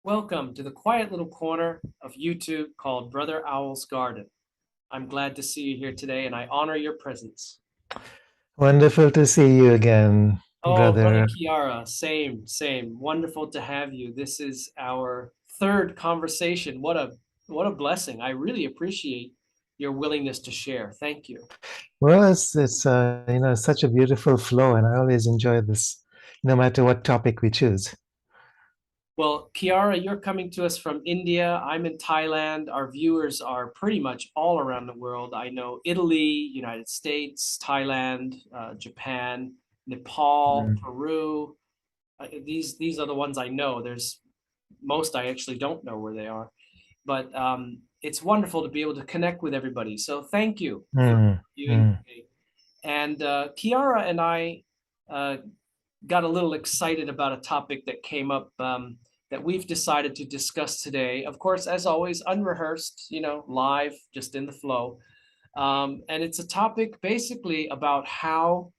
Welcome to the quiet little corner of YouTube called Brother Owl's Garden. I'm glad to see you here today and I honor your presence. Wonderful to see you again, Oh, Brother brother. Kiara, same. Wonderful to have you. This is our third conversation. What a blessing. I really appreciate your willingness to share. Thank you. Well, it's such a beautiful flow, and I always enjoy this, no matter what topic we choose. Well, Kiara, you're coming to us from India. I'm in Thailand. Our viewers are pretty much all around the world. I know Italy, United States, Thailand, Japan, Nepal, Mm. Peru. These are the ones I know. There's most I actually don't know where they are, but it's wonderful to be able to connect with everybody. So thank you for Mm. viewing Mm. today. And Kiara and I uh, got a little excited about a topic that came up that we've decided to discuss today. Of course, as always, unrehearsed, live, just in the flow. And it's a topic basically about how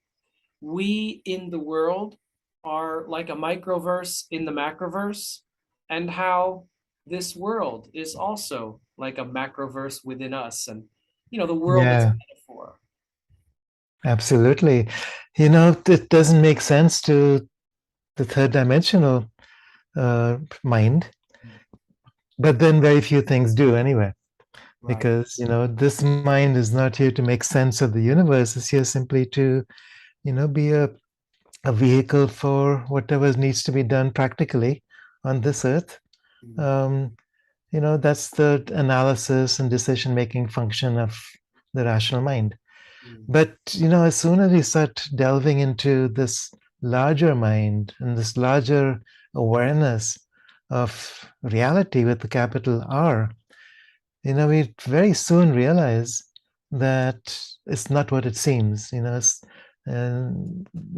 we in the world are like a microverse in the macroverse, and how this world is also like a macroverse within us. And, the world is a Yeah, metaphor. absolutely. It doesn't make sense to the third dimensional mind, but then very few things do anyway, Right. because, this mind is not here to make sense of the universe. It's here simply to, be a vehicle for whatever needs to be done practically on this earth. Mm, Um, that's the analysis and decision making function of the rational mind. mm, But, as soon as we start delving into this larger mind and this larger awareness of reality with the capital R, we very soon realize that it's not what it seems. And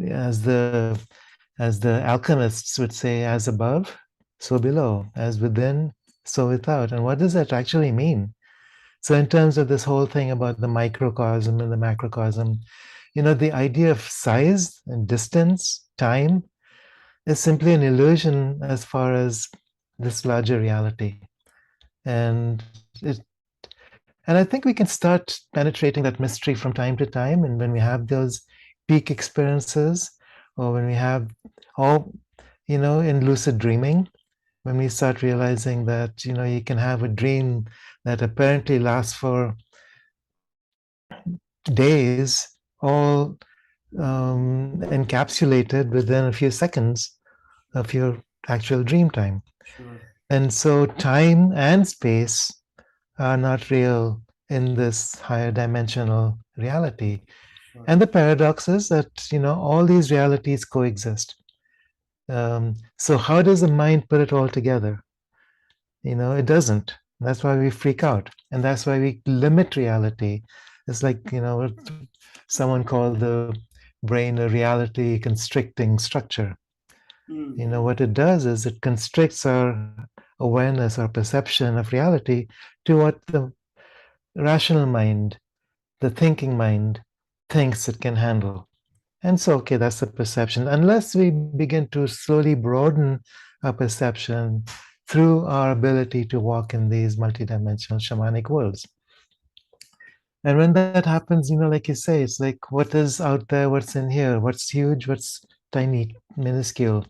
as the alchemists would say, as above, so below, as within, so without. And what does that actually mean? So, in terms of this whole thing about the microcosm and the macrocosm, the idea of size and distance, time, is simply an illusion as far as this larger reality. And it, and I think we can start penetrating that mystery from time to time. And when we have those peak experiences, or when we have, or, in lucid dreaming, when we start realizing that, you can have a dream that apparently lasts for days, all encapsulated within a few seconds of your actual dream time. sure. And so time and space are not real in this higher dimensional reality. Sure. And the paradox is that, all these realities coexist. So how does the mind put it all together? It doesn't. That's why we freak out. And that's why we limit reality. It's like, what someone called the brain a reality constricting structure. Mm, What it does is it constricts our awareness, our perception of reality to what the rational mind, the thinking mind, thinks it can handle. And so, okay, that's the perception. Unless we begin to slowly broaden our perception through our ability to walk in these multidimensional shamanic worlds. And when that happens, like you say, it's like what is out there, what's in here, what's huge, what's tiny, minuscule.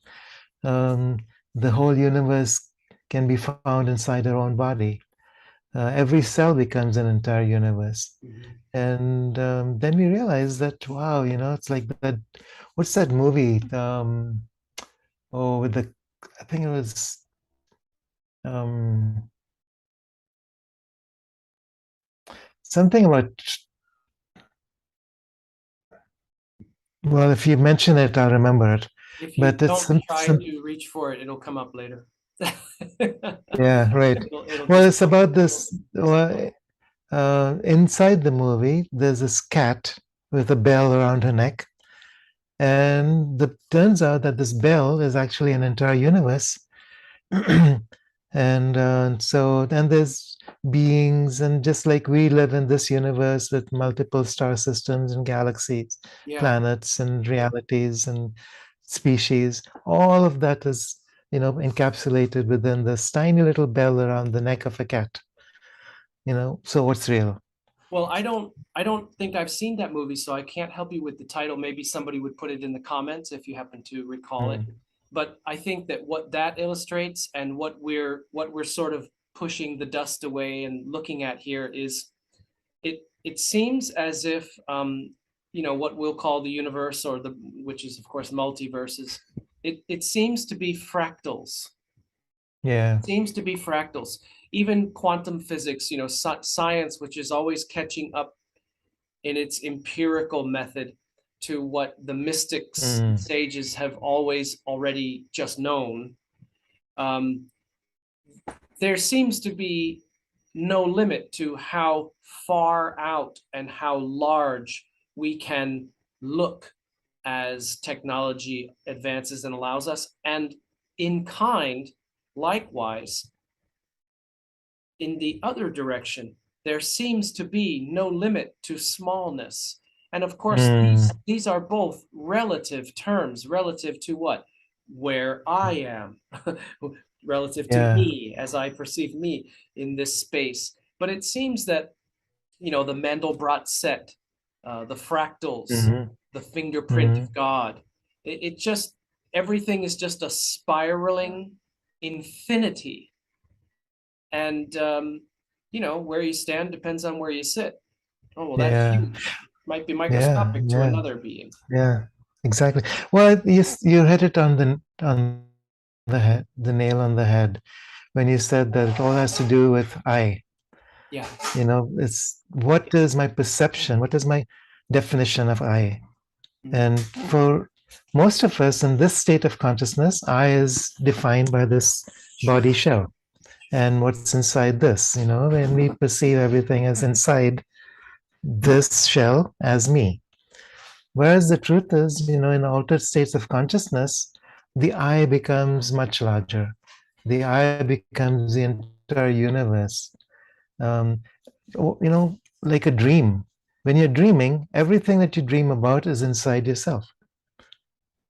Um, the whole universe can be found inside our own body. Every cell becomes an entire universe. mhm. And then we realize that, wow, it's like that. What's that movie? With I think it was, um, something about, well, if you mention it, I'll remember it. If you But it's don't try to reach for it, it'll come up later. yeah, right. It'll Well, just it's about this. Well, inside the movie, there's this cat with a bell around her neck. And it turns out that this bell is actually an entire universe. And there's beings, and just like we live in this universe with multiple star systems and galaxies, yeah. planets and realities and species, all of that is encapsulated within this tiny little bell around the neck of a cat. So what's real? Well, I don't think I've seen that movie, so I can't help you with the title. Maybe somebody would put it in the comments if you happen to recall it. Mm, But I think that what that illustrates and what we're sort of pushing the dust away and looking at here is it seems as if what we'll call the universe, or the which is of course multiverses, it seems to be fractals. yeah. Seems to be fractals. Even quantum physics, science, which is always catching up in its empirical method to what the mystics Mm, sages have always already just known. Um, there seems to be no limit to how far out and how large we can look as technology advances and allows us. And in kind, likewise, in the other direction, there seems to be no limit to smallness. And of course, mm, these are both relative terms, relative to what? Where I am, relative to yeah. me, as I perceive me in this space. But it seems that, the Mandelbrot set, the fractals, Hmm. the fingerprint Hmm. of God, it just, everything is just a spiraling infinity. And where you stand depends on where you sit. Oh, well, that's Yeah. huge. Might be Yeah. microscopic to Yeah. another being. Yeah. Exactly. Well, you hit it on the nail on the head when you said that it all has to do with I. Yeah. It's what is my perception? What is my definition of I? Mm. And for most of us in this state of consciousness, I is defined by this Sure. body shell and what's inside this. When we perceive everything as inside this shell as me. Whereas the truth is, in altered states of consciousness, the I becomes much larger. The I becomes the entire universe. Um, like a dream. When you're dreaming, everything that you dream about is inside yourself.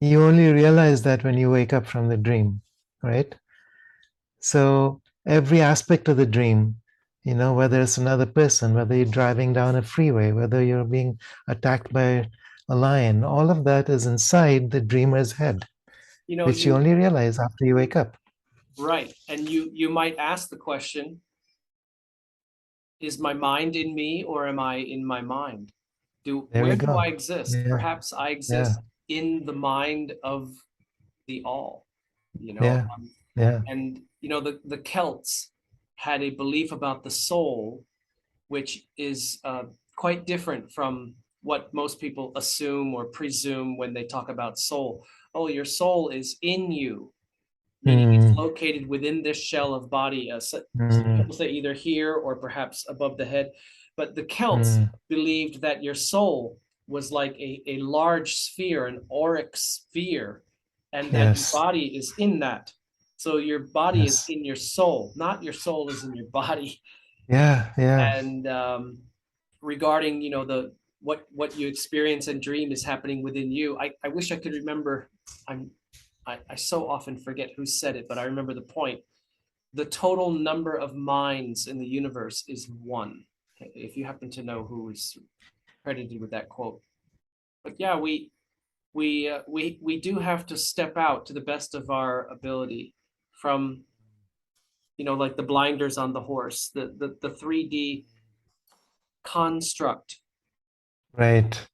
You only realize that when you wake up from the dream, right? So every aspect of the dream, whether it's another person, whether you're driving down a freeway, whether you're being attacked by a lion, all of that is inside the dreamer's head, You know, which you you only realize after you wake up. right. And you might ask the question, is my mind in me or am I in my mind? There we Where do go. I exist? Yeah, Perhaps I yeah, exist in the mind of the all, you know. yeah, yeah. And the Celts had a belief about the soul, which is quite different from what most people assume or presume when they talk about soul. Oh, your soul is in you, meaning it's Mm, located within this shell of body. Some mm, people say either here or perhaps above the head. But the Celts mm. believed that your soul was like a large sphere, an auric sphere, and that your Yes, body is in that. So your body is yes. in your soul, not your soul is in your body. Yeah, yeah. And regarding the what you experience and dream is happening within you, I wish I could remember. I so often forget who said it, but I remember the point. The total number of minds in the universe is one. If you happen to know who is credited with that quote. But yeah, we do have to step out to the best of our ability from like the blinders on the horse, the 3D construct. Right.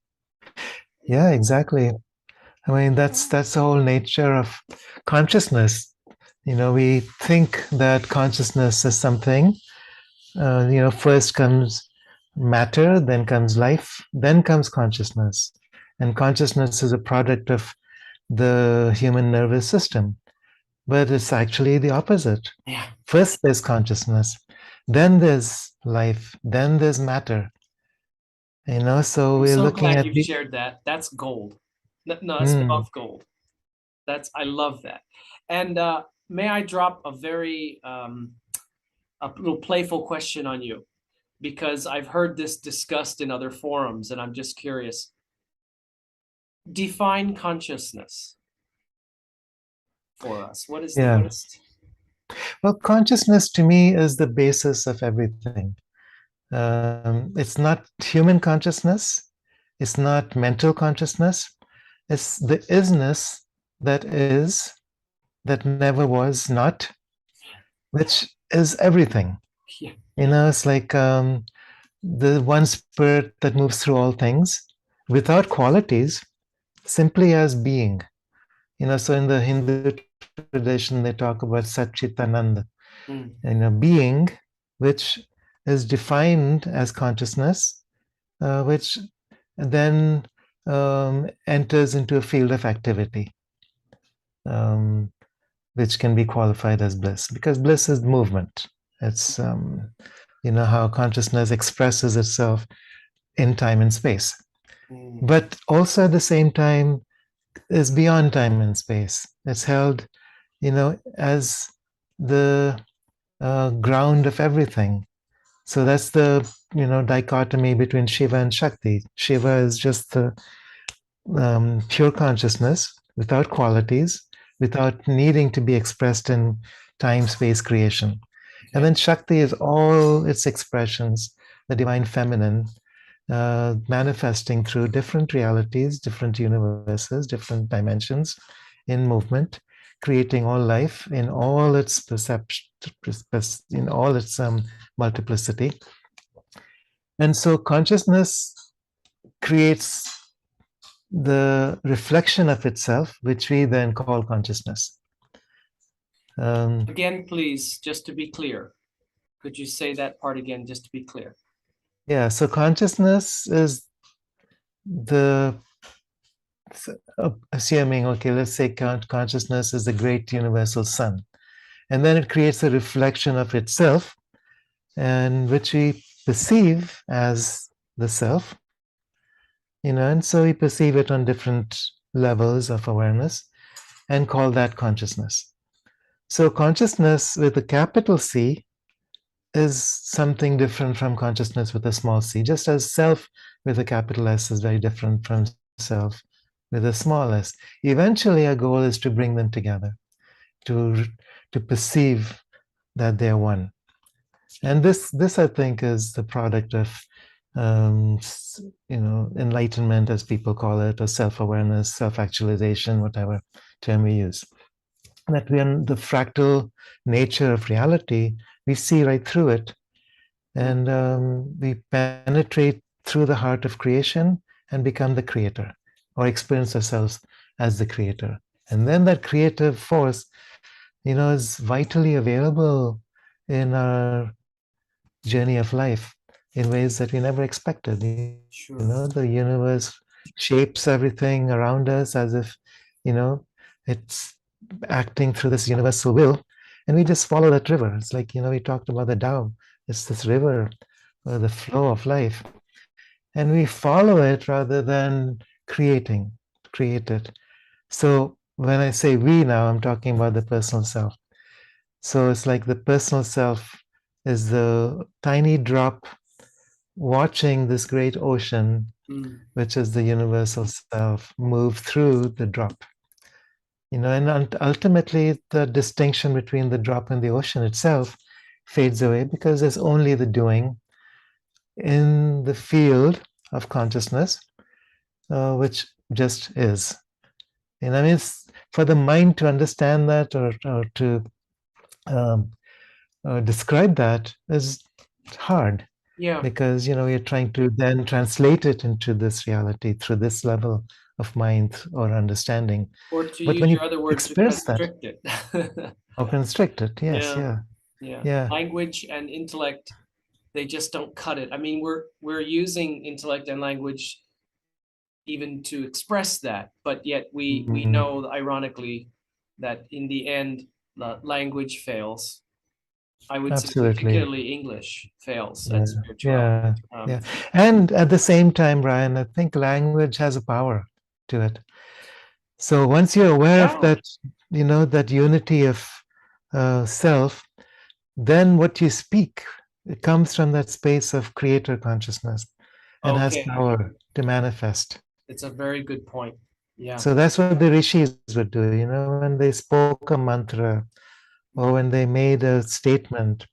Yeah, exactly. I mean, that's the whole nature of consciousness. We think that consciousness is something. First comes matter, then comes life, then comes consciousness. And consciousness is a product of the human nervous system. But it's actually the opposite. Yeah. First, there's consciousness, then there's life, then there's matter. So I'm we're so looking glad at you've the. shared that. That's gold. No, that's Mm, above gold. I love that. And may I drop a little playful question on you, because I've heard this discussed in other forums and I'm just curious. Define consciousness. for us? What is Yeah. the ist? Well, consciousness to me is the basis of everything. It's not human consciousness. It's not mental consciousness. It's the isness that is, that never was not, which is everything. Yeah. It's like the one spirit that moves through all things without qualities, simply as being. So in the Hindu tradition, they talk about Satchitananda, being, which is defined as consciousness, which then enters into a field of activity, which can be qualified as bliss, because bliss is movement. It's how consciousness expresses itself in time and space, but also at the same time is beyond time and space. It's held, as the ground of everything. So that's the dichotomy between Shiva and Shakti. Shiva is just the pure consciousness without qualities, without needing to be expressed in time, space, creation. Okay. And then Shakti is all its expressions, the divine feminine, manifesting through different realities, different universes, different dimensions in movement, creating all life in all its perception, in all its multiplicity. And so consciousness creates the reflection of itself, which we then call consciousness. Again, please, just to be clear, could you say that part again, just to be clear? Yeah, so consciousness is the, assuming, okay, let's say consciousness is the great universal sun. And then it creates a reflection of itself, and which we perceive as the self. And so we perceive it on different levels of awareness and call that consciousness. So consciousness with a capital C is something different from consciousness with a small c, just as self with a capital S is very different from self with a small s. Eventually, our goal is to bring them together, to perceive that they're one. And this I think is the product of enlightenment, as people call it, or self-awareness, self-actualization, whatever term we use. That we are the fractal nature of reality, we see right through it, and we penetrate through the heart of creation and become the creator, or experience ourselves as the creator. And then that creative force, is vitally available in our journey of life in ways that we never expected. Sure. The universe shapes everything around us as if, it's acting through this universal will, and we just follow that river. It's like, we talked about the Tao. It's this river, the flow of life, and we follow it rather than create it. So when I say we now, I'm talking about the personal self. So it's like the personal self is the tiny drop watching this great ocean, which is the universal self, move through the drop. And ultimately the distinction between the drop and the ocean itself fades away, because there's only the doing in the field of consciousness, which just is. And I mean, for the mind to understand that, or to describe that, is hard. Yeah. Because we're trying to then translate it into this reality through this level of mind or understanding. Or to But use when you your other word, to express constrict that, it. or constrict it, yes, yeah. Language and intellect, they just don't cut it. I mean, we're using intellect and language even to express that, but yet we know, ironically, that in the end, the language fails. I would say particularly English fails at spirituality. Yeah. And at the same time, Brian, I think language has a power to it. So once you're aware of that, that unity of self, then what you speak, it comes from that space of creator consciousness and has power to manifest. It's a very good point. Yeah. So that's what the rishis would do, when they spoke a mantra or when they made a statement,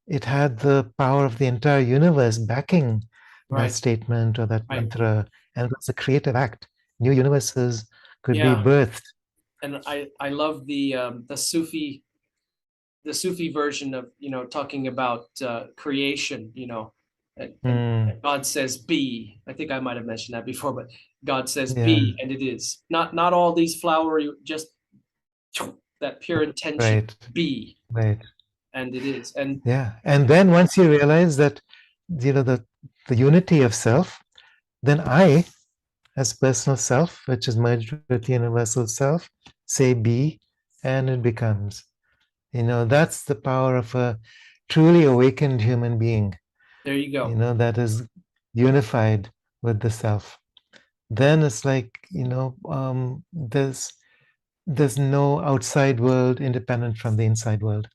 it had the power of the entire universe backing that Right. statement or that Right. mantra, and it was a creative act. New universes could be Yeah. birthed. And I love the Sufi version of, talking about creation, and Mm, God says be. I think I might have mentioned that before, but God says yeah, be, and it is. Not all these flowery, just that pure intention, right, be, right. and it is. And Yeah. And then once you realize that, the unity of self, then I, as personal self, which is merged with universal self, say be, and it becomes. That's the power of a truly awakened human being, there you go. that is unified with the self. Then it's like, there's no outside world independent from the inside world.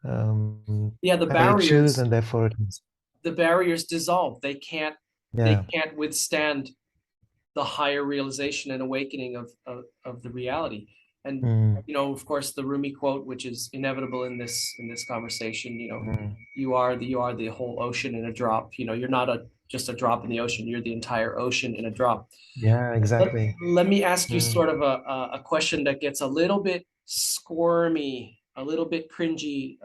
Yeah, I choose, and therefore it is. the barriers dissolve. They Yeah. can't withstand the higher realization and awakening of the reality. And Mm, of course, the Rumi quote, which is inevitable in this conversation, mm. you are the whole ocean in a drop. You're not just a drop in the ocean, you're the entire ocean in a drop. Yeah, Let, exactly. let me ask you Mm, sort of a question that gets a little bit squirmy, a little bit cringy,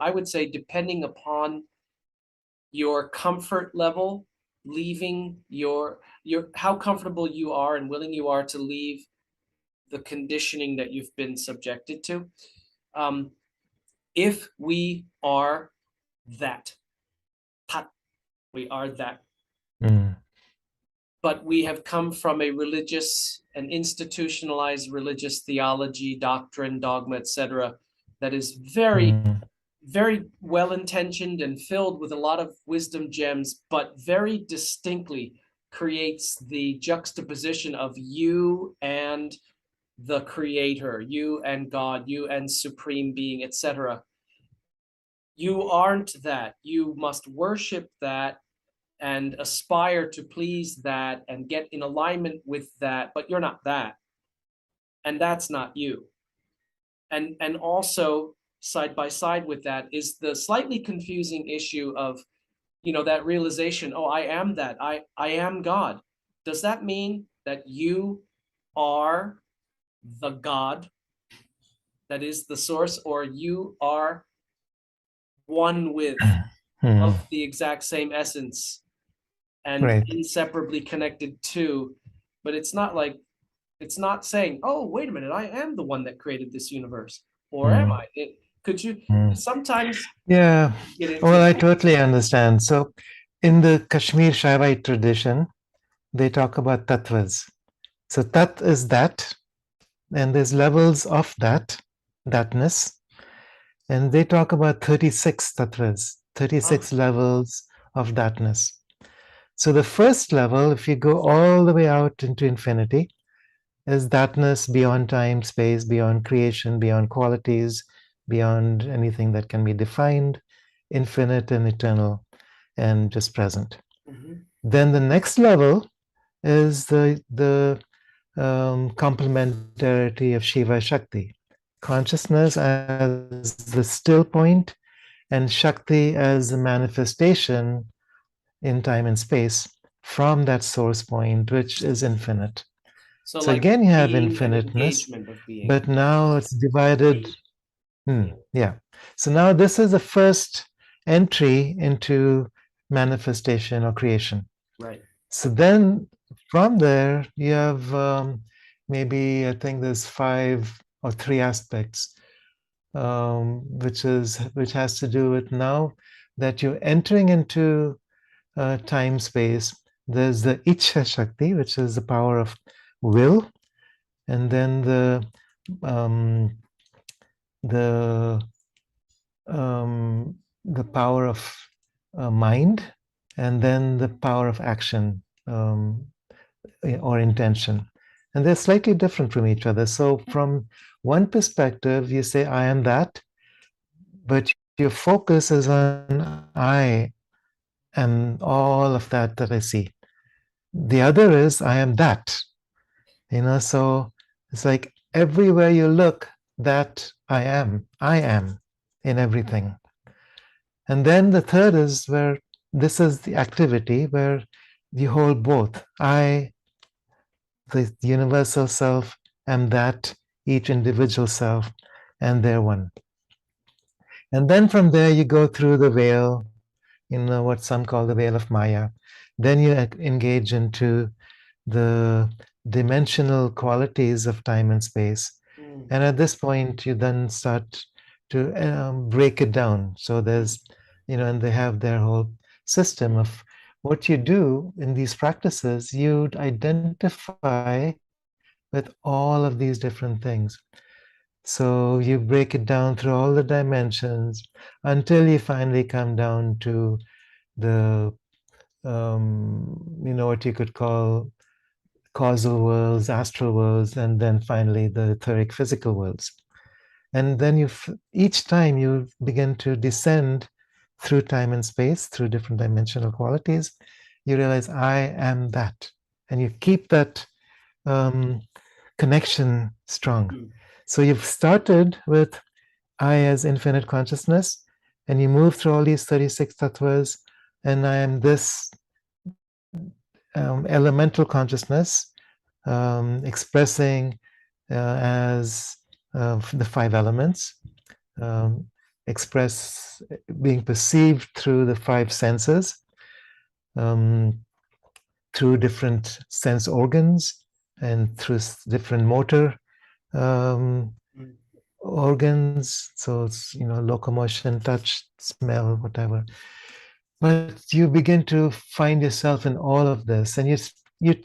I would say, depending upon your comfort level, leaving your how comfortable you are and willing you are to leave the conditioning that you've been subjected to. Um, if we are that, tat, we are that, mm, but we have come from a religious and institutionalized religious theology, doctrine, dogma, etc., that is very, mm, very well intentioned and filled with a lot of wisdom gems, but very distinctly creates the juxtaposition of you and the creator, you and God, you and supreme being, etc. You aren't that. You must worship that and aspire to please that and get in alignment with that, but you're not that. And that's not you. And also side by side with that is the slightly confusing issue of that realization, oh, I am that. I am God. Does that mean that you are the God that is the source, or you are one with mm. of the exact same essence and Right. inseparably connected to? But it's not saying, oh, wait a minute, I am the one that created this universe, or am Mm, I? Could you mm. sometimes Yeah. get into Well, I that? totally understand. So, in the Kashmir Shaivite tradition, they talk about tattvas. So, tat is that, and there's levels of thatness. And they talk about 36 tattvas, Ah, 36 levels of thatness. So, the first level, if you go all the way out into infinity, is thatness beyond time, space, beyond creation, beyond qualities, beyond anything that can be defined, infinite and eternal, and just present. mhm. Then the next level is the complementarity of Shiva Shakti, consciousness as the still point, and Shakti as a manifestation in time and space from that source point, which is infinite. So So like again, you have being and infiniteness, engagement of being. but now it's divided. Yeah. So now this is the first entry into manifestation or creation. Right. So then from there, you have maybe, I think there's five or three aspects, which has to do with now that you're entering into time space. There's the Ichha Shakti, which is the power of will, and then um, the the power of mind, and then the power of action, or intention. And they're slightly different from each other. So, from one perspective, you say, I am that, but your focus is on I and all of that I see. The other is, I am that. So it's like everywhere you look, that I am in everything. And then the third is where this is the activity where you hold both. I, the universal self, and that each individual self, and they're one. And then from there you go through the veil, what some call the veil of Maya. Then you engage into the dimensional qualities of time and space. And at this point, you then start to break it down. So there's, and they have their whole system of what you do in these practices. You identify with all of these different things. So you break it down through all the dimensions until you finally come down to the, what you could call causal worlds, astral worlds, and then finally the etheric physical worlds. And then each time you begin to descend through time and space, through different dimensional qualities, you realize I am that. And you keep that connection strong. So you've started with I as infinite consciousness, and you move through all these 36 tattvas, and I am this elemental consciousness expressing as the five elements, being perceived through the five senses, through different sense organs, and through different motor organs. So it's, locomotion, touch, smell, whatever. But you begin to find yourself in all of this, and you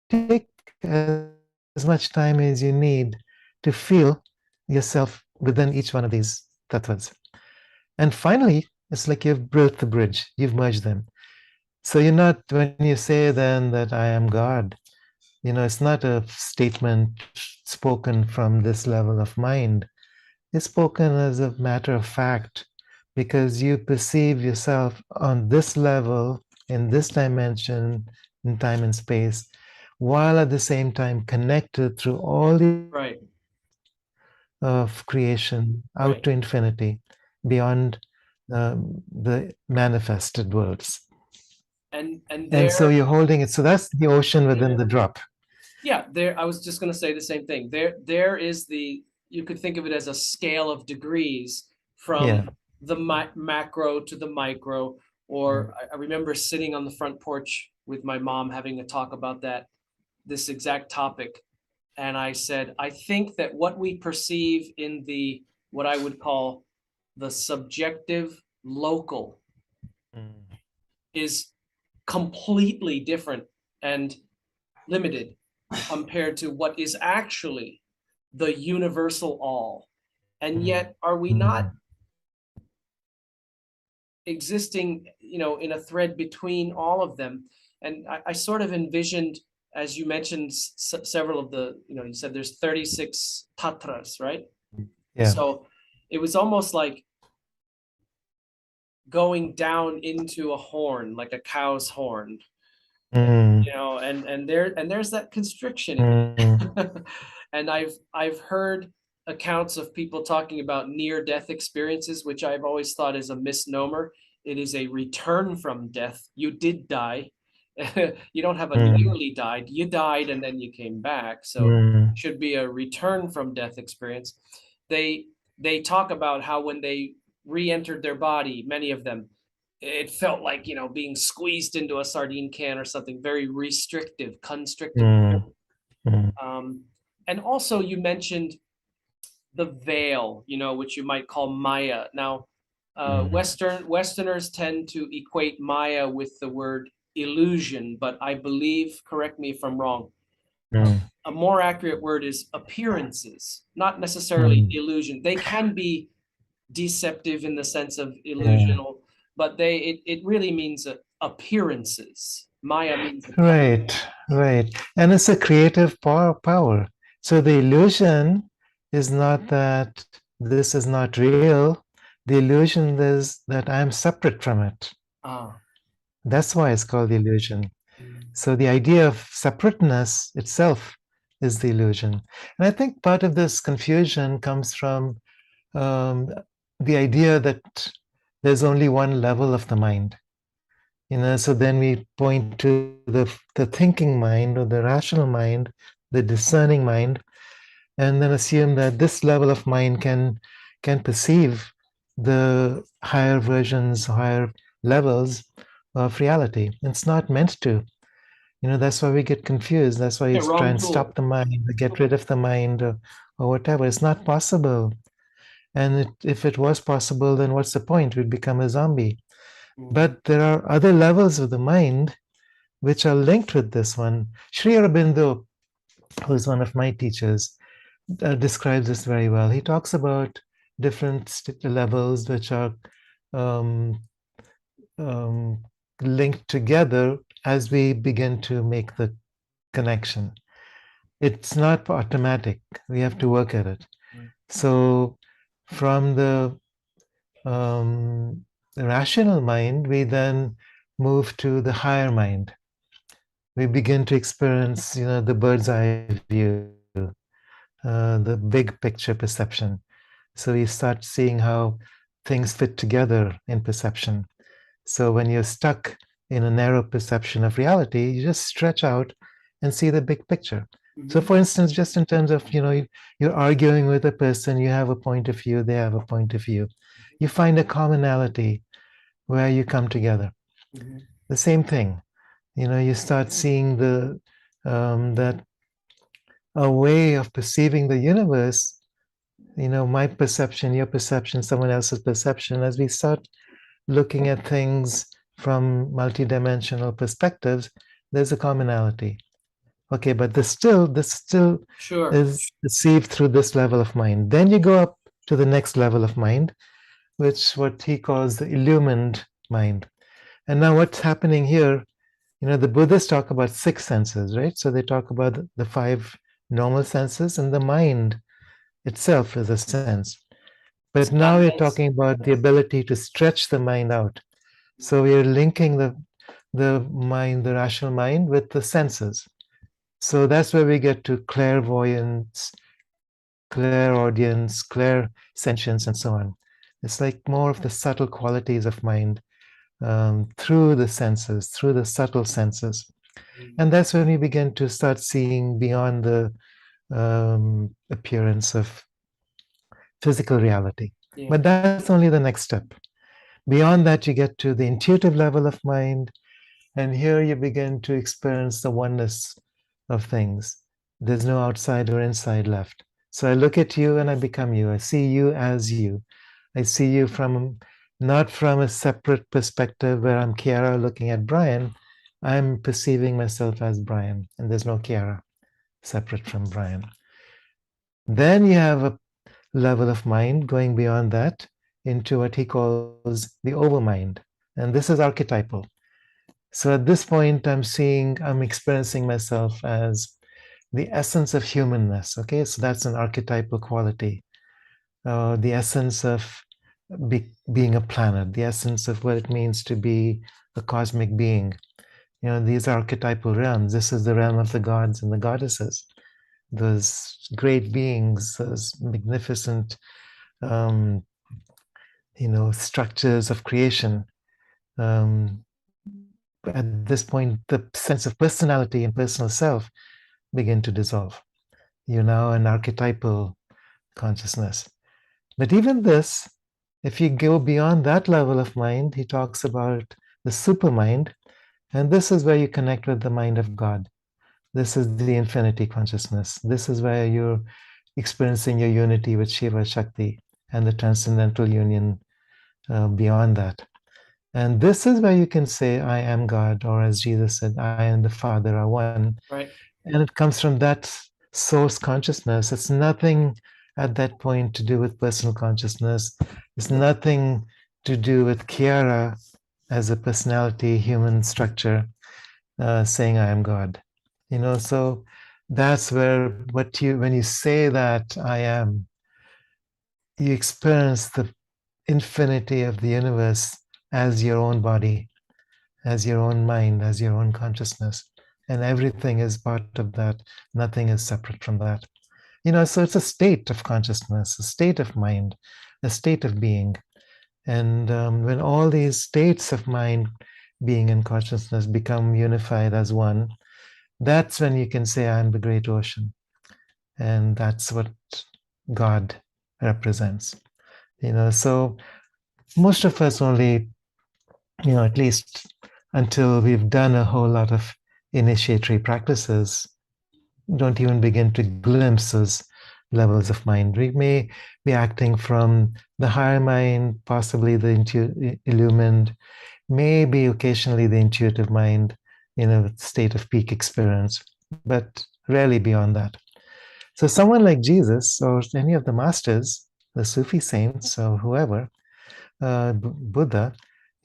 take as much time as you need to feel yourself within each one of these tattvas. And finally, it's like you've built the bridge, you've merged them. So you're not, when you say then that I am God, it's not a statement spoken from this level of mind. It's spoken as a matter of fact, because you perceive yourself on this level, in this dimension, in time and space, while at the same time connected through all the of creation out to infinity, beyond the manifested worlds. And so you're holding it. So that's the ocean within the drop. Yeah, I was just going to say the same thing. There is you could think of it as a scale of degrees from the macro to the micro. Or I remember sitting on the front porch with my mom having a talk about this exact topic. And I said, I think that what we perceive in what I would call the subjective local is completely different and limited compared to what is actually the universal all. And yet, are we not existing, in a thread between all of them? And I sort of envisioned, as you mentioned, several of the, you said there's 36 tatras, right? Yeah. So it was almost like going down into a horn, like a cow's horn. And there's that constriction in it. And I've heard accounts of people talking about near-death experiences, which I've always thought is a misnomer. It is a return from death. You did die. You don't have a nearly died. You died and then you came back. So it should be a return from death experience. They talk about how when they re-entered their body, many of them, it felt like, being squeezed into a sardine can or something very restrictive, constrictive. And also you mentioned the veil, which you might call Maya. Now, Westerners tend to equate Maya with the word illusion, but I believe, correct me if I'm wrong, a more accurate word is appearances, not necessarily illusion. They can be deceptive in the sense of illusional, but it really means appearances. Maya means right. And it's a creative power. So the illusion is not that this is not real. The illusion is that I'm separate from it. That's why it's called the illusion. So the idea of separateness itself is the illusion. And I think part of this confusion comes from the idea that there's only one level of the mind. So then we point to the thinking mind or the rational mind, the discerning mind, and then assume that this level of mind can perceive the higher versions, higher levels of reality. It's not meant to. That's why we get confused. That's why you Yeah, wrong try and tool. stop the mind, or get rid of the mind, or whatever. It's not possible. And if it was possible, then what's the point? We'd become a zombie. But there are other levels of the mind which are linked with this one. Sri Aurobindo, who is one of my teachers, describes this very well. He talks about different levels which are um, linked together as we begin to make the connection. It's not automatic. We have to work at it. So from the rational mind, we then move to the higher mind. We begin to experience, the bird's eye view, the big picture perception. So you start seeing how things fit together in perception. So when you're stuck in a narrow perception of reality, you just stretch out and see the big picture. So for instance, just in terms of, you're arguing with a person, you have a point of view, they have a point of view. You find a commonality where you come together. The same thing, you start seeing that a way of perceiving the universe, my perception, your perception, someone else's perception, as we start looking at things from multidimensional perspectives, there's a commonality. Okay, but this still Sure. is perceived through this level of mind. Then you go up to the next level of mind, which what he calls the illumined mind. And now what's happening here, the Buddhists talk about 6 senses, right? So they talk about the 5 normal senses, and the mind itself is a sense. But now we're talking about the ability to stretch the mind out. So we are linking the mind, the rational mind, with the senses. So that's where we get to clairvoyance, clairaudience, clairsentience, and so on. It's like more of the subtle qualities of mind through the senses, through the subtle senses. And that's when we begin to start seeing beyond the appearance of physical reality. Yeah. But that's only the next step. Beyond that, you get to the intuitive level of mind, and here you begin to experience the oneness of things. There's no outside or inside left. So I look at you and I become you. I see you as you. I see you not from a separate perspective where I'm Kiara looking at Brian. I'm perceiving myself as Brian, and there's no Kiara separate from Brian. Then you have a level of mind going beyond that into what he calls the overmind. And this is archetypal. So at this point, I'm experiencing myself as the essence of humanness. Okay, so that's an archetypal quality. The essence of being a planet, the essence of what it means to be a cosmic being. These are archetypal realms. This is the realm of the gods and the goddesses. Those great beings, those magnificent, structures of creation. At this point, the sense of personality and personal self begin to dissolve. You're now an archetypal consciousness. But even this, if you go beyond that level of mind, he talks about the supermind, and this is where you connect with the mind of God. This is the infinity consciousness. This is where you're experiencing your unity with Shiva Shakti and the transcendental union beyond that. And this is where you can say, I am God, or as Jesus said, I and the Father are one. Right. And it comes from that source consciousness. It's nothing at that point to do with personal consciousness. It's nothing to do with Kiara as a personality, human structure, saying, I am God. So that's where when you say that I am, you experience the infinity of the universe as your own body, as your own mind, as your own consciousness. and everything is part of that. Nothing is separate from that. So it's a state of consciousness, a state of mind, a state of being. And when all these states of mind, being, and consciousness become unified as one, that's when you can say, I'm the great ocean. And that's what God represents. So most of us only, at least until we've done a whole lot of initiatory practices, don't even begin to glimpse those levels of mind. We may be acting from the higher mind, possibly the illumined, maybe occasionally the intuitive mind in a state of peak experience, but rarely beyond that. So someone like Jesus or any of the masters, the Sufi saints or whoever, Buddha,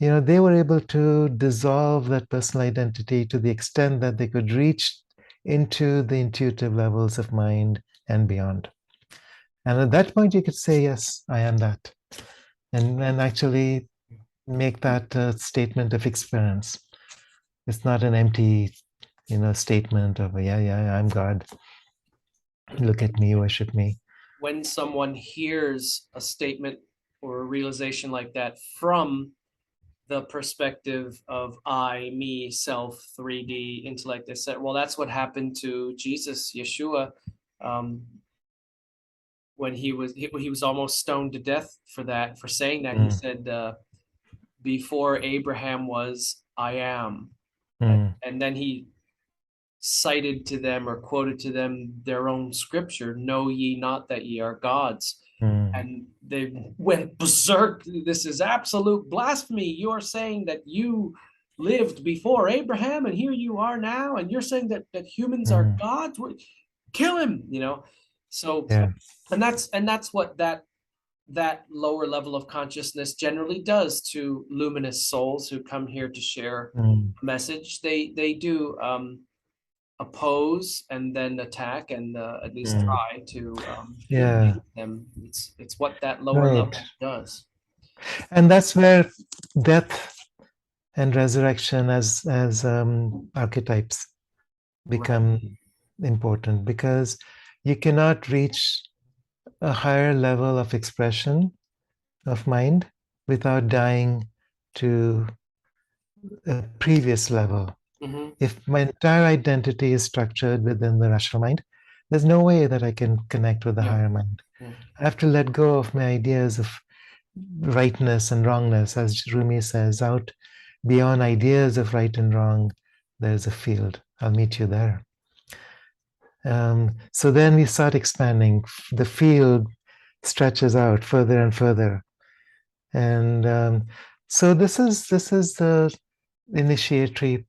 they were able to dissolve that personal identity to the extent that they could reach into the intuitive levels of mind and beyond. And at that point, you could say, yes, I am that. And actually make that a statement of experience. It's not an empty, statement of, yeah, I'm God. Look at me, worship me. When someone hears a statement or a realization like that from the perspective of I, me, self, 3D, intellect, they said, well, that's what happened to Jesus, Yeshua, when he was almost stoned to death for saying that. He said, before Abraham was, I am. And then he cited to them or quoted to them their own scripture, know ye not that ye are gods. And they went berserk. This is absolute blasphemy. You are saying that you lived before Abraham and here you are now, and you're saying that humans are gods. Kill him, So yeah. and that's what that lower level of consciousness generally does to luminous souls who come here to share a message. They do oppose and then attack and at least try to eliminate them. It's what that lower level does. And that's where death and resurrection as archetypes become important, because you cannot reach a higher level of expression of mind without dying to a previous level. If my entire identity is structured within the rational mind, there's no way that I can connect with the higher mind. I have to let go of my ideas of rightness and wrongness. As Rumi says, out beyond ideas of right and wrong, there's a field. I'll meet you there. So then we start expanding. The field stretches out further and further. And so this is the initiatory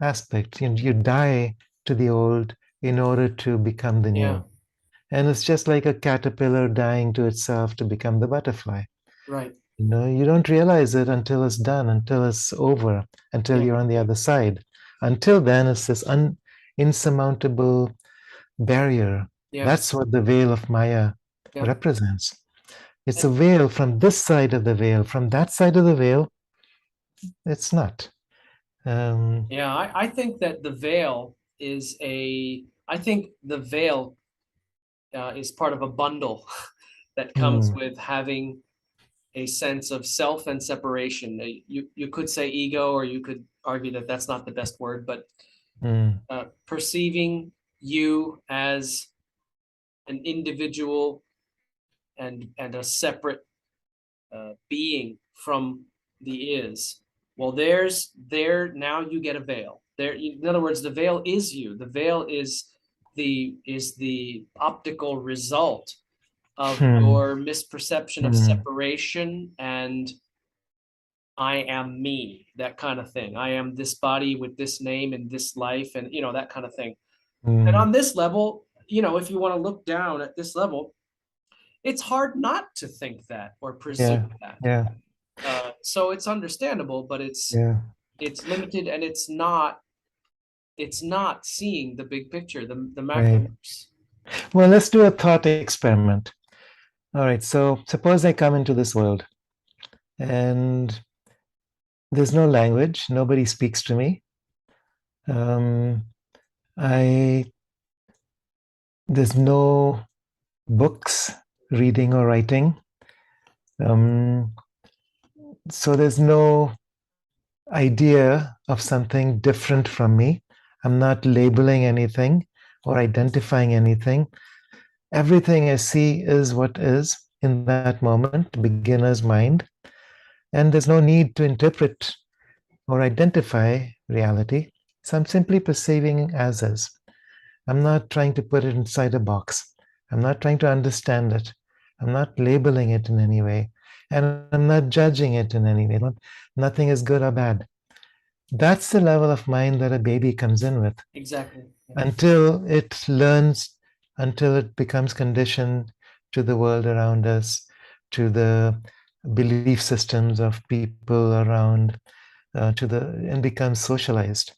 aspect. You die to the old in order to become the new. And it's just like a caterpillar dying to itself to become the butterfly. Right. You don't realize it until it's done, until it's over, until you're on the other side. Until then, it's this insurmountable barrier. That's what the veil of Maya represents. It's a veil from this side of the veil. From that side of the veil, it's not. I think that the veil is is part of a bundle that comes with having a sense of self and separation. You could say ego, or you could argue that that's not the best word, but perceiving you as an individual and a separate being from the is. Well, now you get a veil. In other words, the veil is you. The veil is the optical result of your misperception of separation and I am me, that kind of thing. I am this body with this name and this life and that kind of thing. And on this level, if you want to look down at this level, it's hard not to think that or presume that. So it's understandable, but it's limited, and it's not seeing the big picture, the macroverse. Well, let's do a thought experiment. All right, so suppose I come into this world and there's no language, nobody speaks to me. I there's no books, reading or writing. Um, so there's no idea of something different from me. I'm not labeling anything or identifying anything. Everything I see is what is in that moment, beginner's mind. And there's no need to interpret or identify reality. So I'm simply perceiving as is. I'm not trying to put it inside a box. I'm not trying to understand it. I'm not labeling it in any way. And I'm not judging it in any way. Nothing is good or bad. That's the level of mind that a baby comes in with Exactly. until it learns, until it becomes conditioned to the world around us, to the belief systems of people around, and becomes socialized.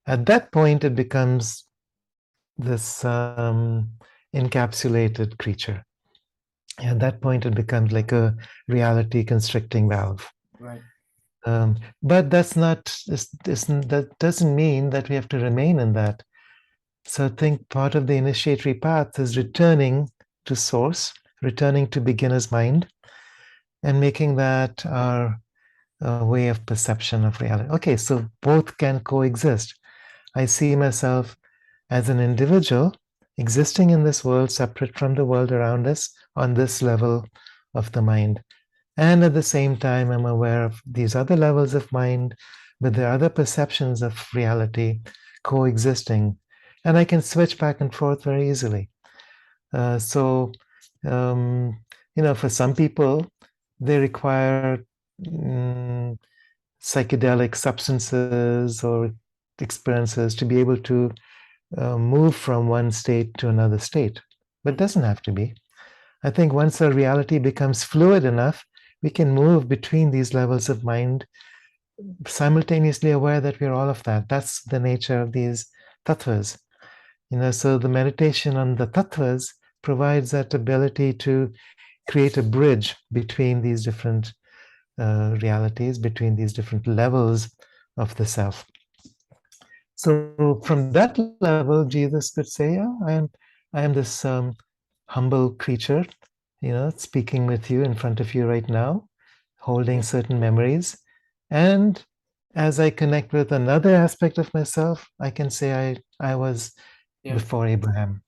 At that point, it becomes this encapsulated creature. At that point, it becomes like a reality constricting valve. Right. But that's not, that doesn't mean that we have to remain in that. So I think part of the initiatory path is returning to source, returning to beginner's mind, and making that our way of perception of reality. Okay, so both can coexist. I see myself as an individual existing in this world separate from the world around us on this level of the mind. And at the same time, I'm aware of these other levels of mind, but there are other perceptions of reality coexisting. And I can switch back and forth very easily. So, for some people, they require psychedelic substances or experiences to be able to move from one state to another state, but it doesn't have to be. I think once our reality becomes fluid enough, we can move between these levels of mind, simultaneously aware that we're all of that. That's the nature of these tattvas. So the meditation on the tattvas provides that ability to create a bridge between these different realities, between these different levels of the self. So from that level, Jesus could say, "Yeah, I am this humble creature, speaking with you in front of you right now, holding certain memories. And as I connect with another aspect of myself, I can say I was Yeah. before Abraham."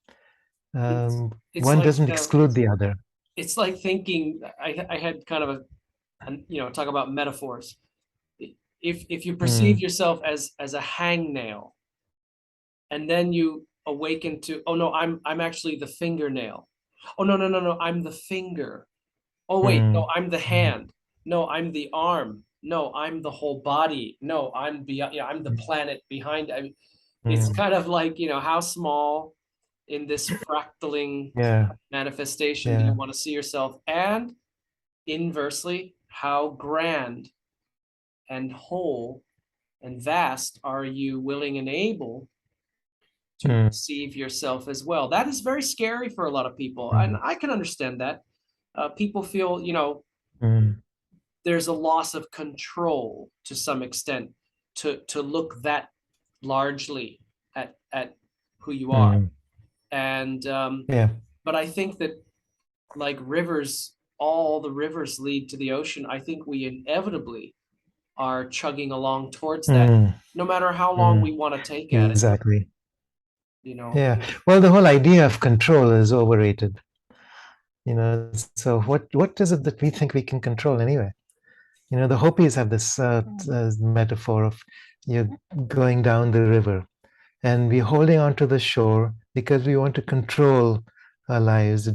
It's One like doesn't exclude the other. it's like thinking. I had kind of talk about metaphors. If you perceive Mm, yourself as a hangnail, and then you awaken to, oh no, I'm actually the fingernail. Oh no, no, no, no, I'm the finger. Oh wait, no, mm, I'm the mm, hand. No, I'm the arm. No, I'm the whole body. No, I'm beyond, I'm the planet behind. It's mm. kind of like, how small in this fractaling Yeah, manifestation do you yeah. want to see yourself? And inversely, how grand and whole and vast are you willing and able to Mm, perceive yourself as well? That is very scary for a lot of people. And mm, I can understand that. People feel, mm, there's a loss of control to some extent to look that largely at who you are. mm. And Yeah. but I think that, like rivers, all the rivers lead to the ocean. I think we inevitably are chugging along towards that, Mm, no matter how long mm. we want to take at it. Exactly. You know, Yeah. Well, the whole idea of control is overrated. So what is it that we think we can control anyway? The Hopis have this metaphor of you're going down the river and we're holding on to the shore because we want to control our lives,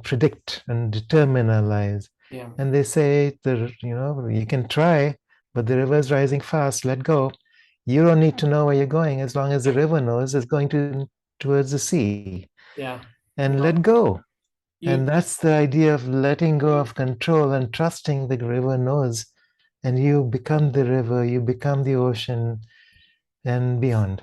predict and determine our lives. yeah, And they say, you can try, but the river is rising fast. Let go. You don't need to know where you're going as long as the river knows it's going towards the sea. yeah. And Well, let go. you And that's the idea of letting go of control and trusting the river knows. And you become the river, you become the ocean and beyond.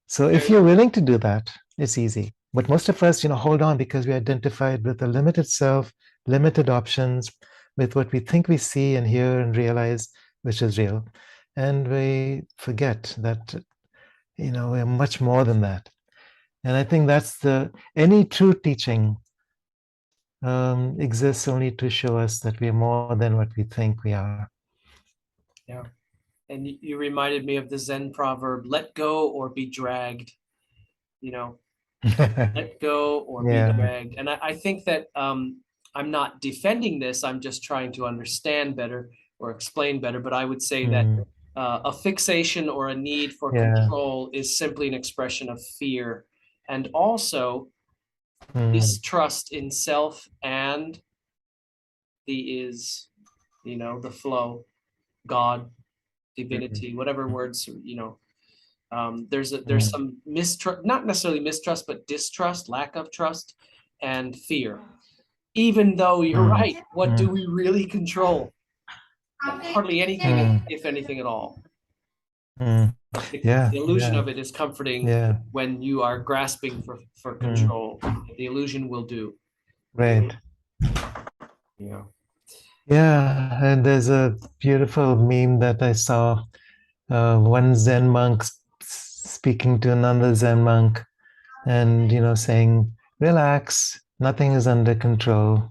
So if you're willing to do that, it's easy. But most of us, hold on because we identified with a limited self, limited options, with what we think we see and hear and realize, which is real. And we forget that we're much more than that. And I think that's any true teaching exists only to show us that we're more than what we think we are. Yeah. And you reminded me of the Zen proverb, let go or be dragged, let go or be Yeah. dragged. And I think that I'm not defending this, I'm just trying to understand better or explain better. But I would say that a fixation or a need for control is simply an expression of fear, and also distrust in self and the flow, God, divinity, whatever words, there's some mistrust, not necessarily mistrust, but distrust, lack of trust, and fear. Even though you're right, what do we really control? Hardly anything, if anything at all. The illusion of it is comforting when you are grasping for control. The illusion will do. Right. Yeah. Yeah, and there's a beautiful meme that I saw. One Zen monk speaking to another Zen monk, and saying, "Relax, nothing is under control."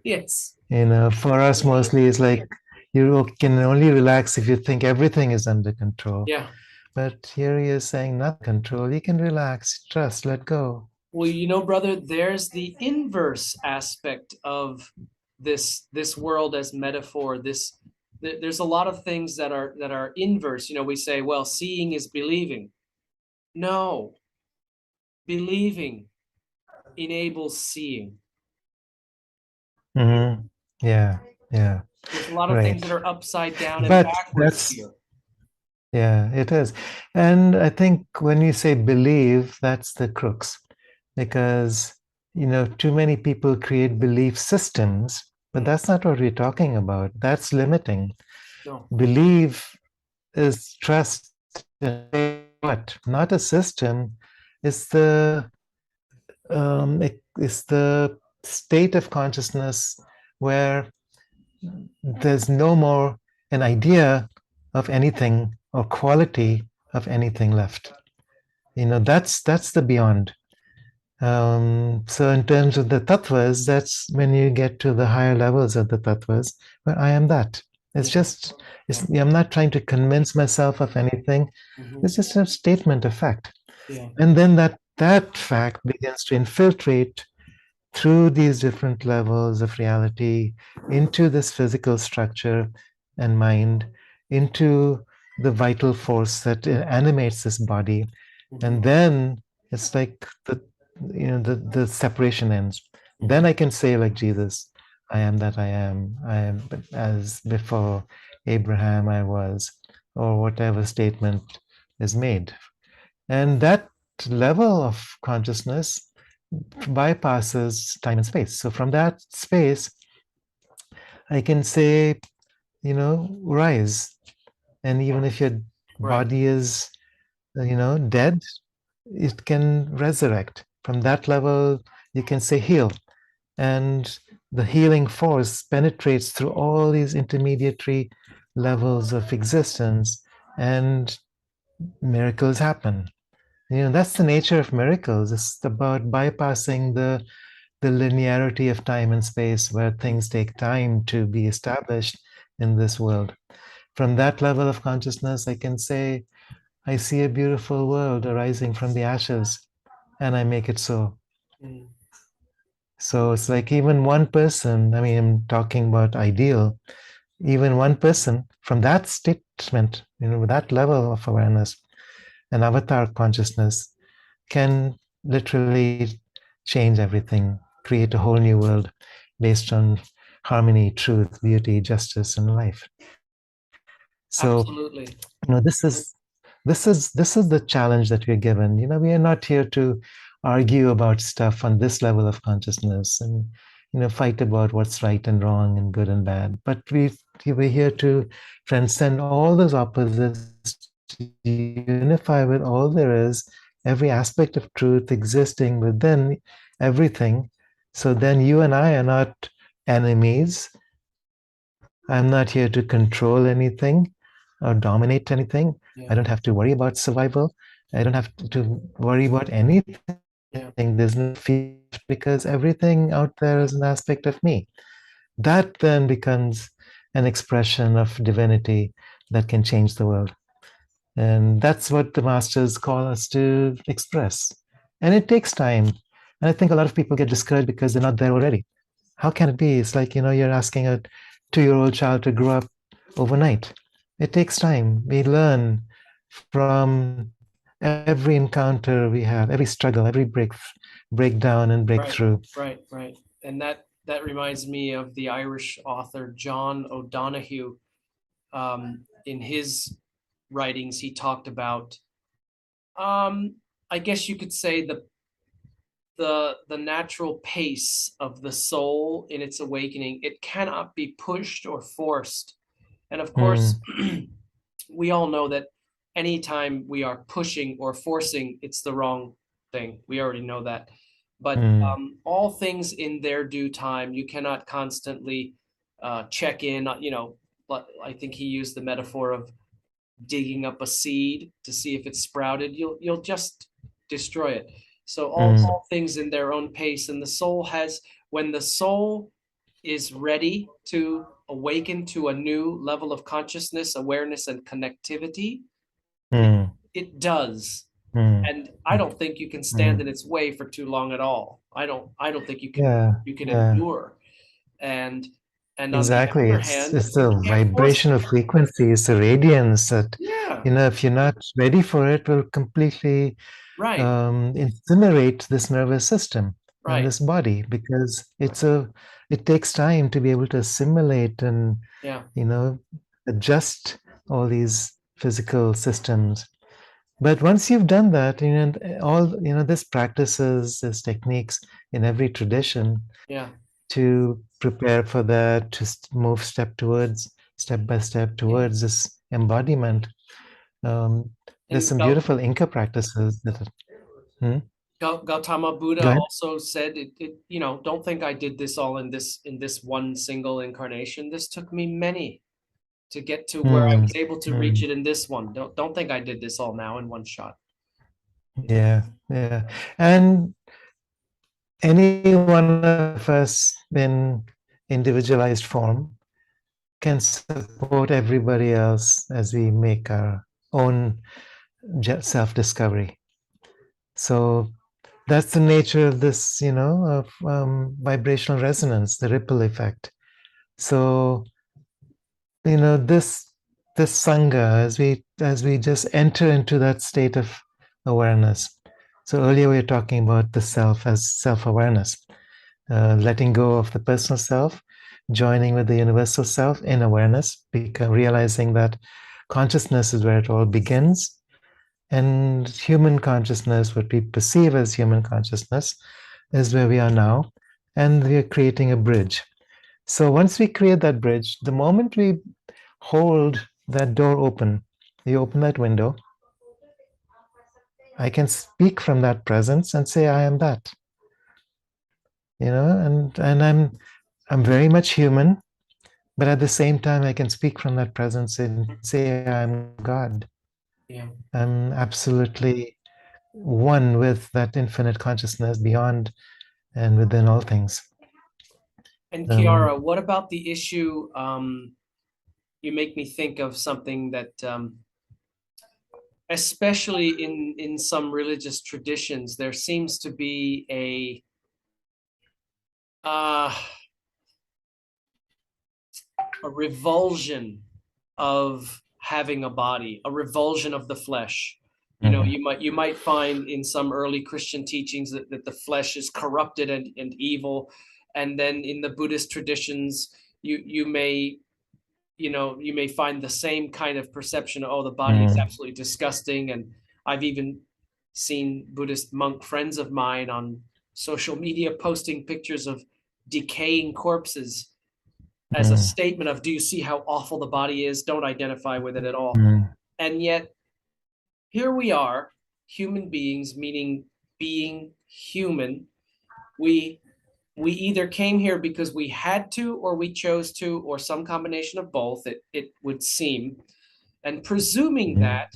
Yes. For us, mostly, it's like you can only relax if you think everything is under control. Yeah. But here he is saying, not control. You can relax, trust, let go. Well, brother, there's the inverse aspect of this world as metaphor. There's a lot of things that are inverse. We say, well, seeing is believing. No, believing enables seeing. Mm-hmm. Yeah. There's a lot of things that are upside down and But backwards here. Yeah, it is. And I think when you say believe, that's the crux. Because, too many people create belief systems, but that's not what we're talking about. That's limiting. No. Believe is trust in what? Not a system. It's the state of consciousness where there's no more an idea of anything or quality of anything left. That's the beyond. So in terms of the tattvas, that's when you get to the higher levels of the tattvas, where I am that. I'm not trying to convince myself of anything. It's just a statement of fact. And then that fact begins to infiltrate through these different levels of reality into this physical structure and mind, into the vital force that animates this body. And then it's like the separation ends. Then I can say, like Jesus, I am that I am as before Abraham I was, or whatever statement is made. And that level of consciousness bypasses time and space. So from that space, I can say, rise. And even if your body is, dead, it can resurrect. From that level, you can say heal. And the healing force penetrates through all these intermediary levels of existence, and miracles happen. That's the nature of miracles. It's about bypassing the linearity of time and space, where things take time to be established in this world. From that level of consciousness, I can say, I see a beautiful world arising from the ashes, and I make it so. So it's like even one person, I'm talking about ideal, even one person from that statement, with that level of awareness and avatar consciousness can literally change everything, create a whole new world based on harmony, truth, beauty, justice, and life. So, absolutely. This is the challenge that we're given. We are not here to argue about stuff on this level of consciousness and fight about what's right and wrong and good and bad. But we're here to transcend all those opposites, to unify with all there is, every aspect of truth existing within everything. So then you and I are not enemies. I'm not here to control anything or dominate anything. I don't have to worry about survival. I don't have to worry about anything. Yeah. There's no fear because everything out there is an aspect of me. That then becomes an expression of divinity that can change the world. And that's what the masters call us to express. And it takes time. And I think a lot of people get discouraged because they're not there already. How can it be? It's like, you're asking a 2-year-old child to grow up overnight. It takes time. We learn from every encounter we have, every struggle, every breakdown and Right, breakthrough. right. And that reminds me of the Irish author John O'Donoghue. In his writings, he talked about, I guess you could say, the natural pace of the soul in its awakening. It cannot be pushed or forced. And of course, Mm, we all know that anytime we are pushing or forcing, it's the wrong thing. We already know that. But mm, all things in their due time, you cannot constantly check in. But I think he used the metaphor of digging up a seed to see if it's sprouted. You'll just destroy it. So mm, all things in their own pace, and the soul has, when the soul is ready to awaken to a new level of consciousness, awareness, and connectivity, it, mm, it does. mm, And I don't think you can stand mm. in its way for too long at all. I don't think Yeah, you can yeah, endure. And on the exactly. other It's hand, it's you the can't force it. vibrational frequency, it's the radiance that, Yeah, if you're not ready for it, will completely right, incinerate this nervous system and right. this body because it takes time to be able to assimilate and Yeah, you know adjust all these physical systems. But once you've done that, all this practices, this techniques in every tradition yeah. to prepare for that, to move step by step Yeah. towards this embodiment. Um, there's And some beautiful Inca practices that. Hmm? Gautama Buddha Go ahead. also said don't think I did this all in this one single incarnation. This took me many to get to where I Hmm, was able to reach hmm. it in this one. Don't think I did this all now in one shot. Yeah, yeah. And any one of us in individualized form can support everybody else as we make our own self-discovery. So that's the nature of this, of vibrational resonance, the ripple effect. So, this sangha, as we just enter into that state of awareness. So earlier we were talking about the self as self-awareness, letting go of the personal self, joining with the universal self in awareness, realizing that consciousness is where it all begins. And human consciousness, what we perceive as human consciousness, is where we are now. And we are creating a bridge. So once we create that bridge, the moment we hold that door open, you open that window, I can speak from that presence and say, I am that, and I'm very much human, but at the same time, I can speak from that presence and say, I'm God. Yeah. I'm absolutely one with that infinite consciousness beyond and within all things. And Um, Kiara, what about the issue? You make me think of something that, especially in some religious traditions, there seems to be uh, a revulsion of having a body, a revulsion of the flesh. mhm, You might find in some early Christian teachings that the flesh is corrupted and evil. And then in the Buddhist traditions, you may find the same kind of perception. Oh, the body is mm, absolutely disgusting. And I've even seen Buddhist monk friends of mine on social media posting pictures of decaying corpses as a mm, statement of, do you see how awful the body is? Don't identify with it at all. mm, And yet here we are, human beings, meaning being human. We we either came here because we had to, or we chose to, or some combination of both, it would seem. And presuming mm, that,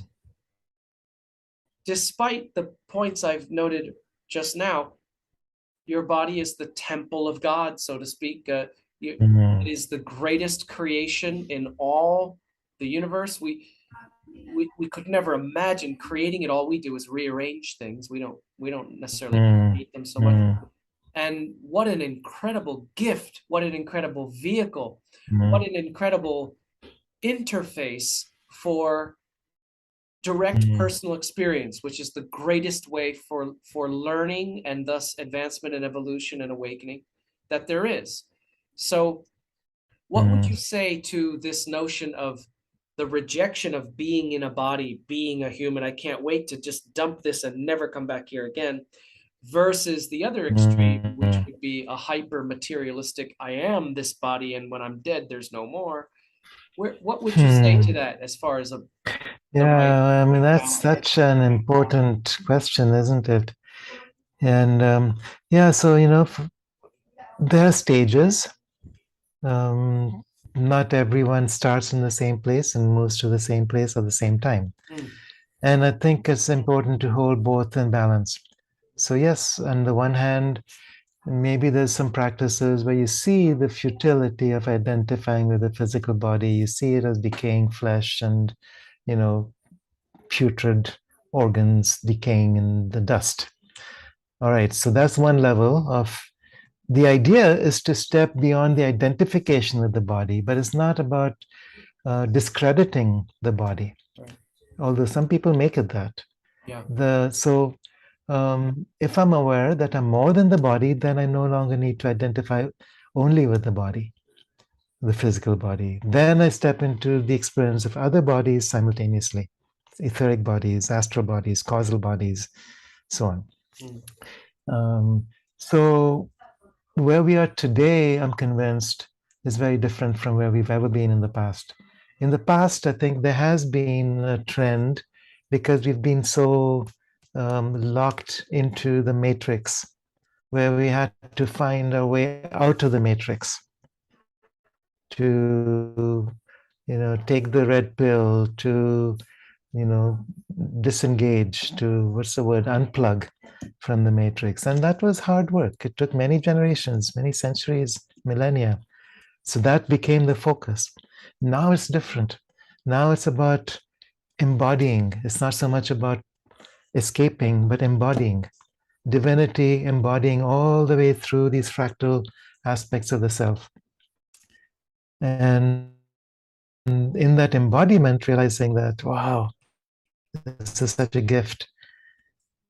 despite the points I've noted just now, your body is the temple of God, so to speak. It is the greatest creation in all the universe. We could never imagine creating it. All we do is rearrange things. We don't necessarily create them so much. And what an incredible gift! What an incredible vehicle! What an incredible interface for direct personal experience, which is the greatest way for learning and thus advancement and evolution and awakening that there is. So what would you say to this notion of the rejection of being in a body, being a human? I can't wait to just dump this and never come back here again, versus the other extreme, which would be a hyper materialistic, I am this body, and when I'm dead, there's no more. What would you say to that as far as the right Yeah, I mean, that's balance? such an important question, isn't it? And yeah, so, there are stages. Um, Not everyone starts in the same place and moves to the same place at the same time. Mm, And I think it's important to hold both in balance. So, yes, on the one hand, maybe there's some practices where you see the futility of identifying with the physical body. You see it as decaying flesh and, you know, putrid organs decaying in the dust. All right, so that's one level of the idea is to step beyond the identification with the body, but it's not about discrediting the body, right. although some people make it that. Yeah. If I'm aware that I'm more than the body, then I no longer need to identify only with the body, the physical body. Then I step into the experience of other bodies simultaneously, etheric bodies, astral bodies, causal bodies, so on. Mm, So where we are today, I'm convinced, is very different from where we've ever been in the past. In the past, I think there has been a trend because we've been so locked into the matrix, where we had to find a way out of the matrix to, take the red pill, to, you know, disengage, to, what's the word, unplug from the matrix. And that was hard work. It took many generations, many centuries, millennia. So that became the focus. Now it's different. Now it's about embodying. It's not so much about escaping, but embodying. Divinity embodying all the way through these fractal aspects of the self. And in that embodiment, realizing that, wow, this is such a gift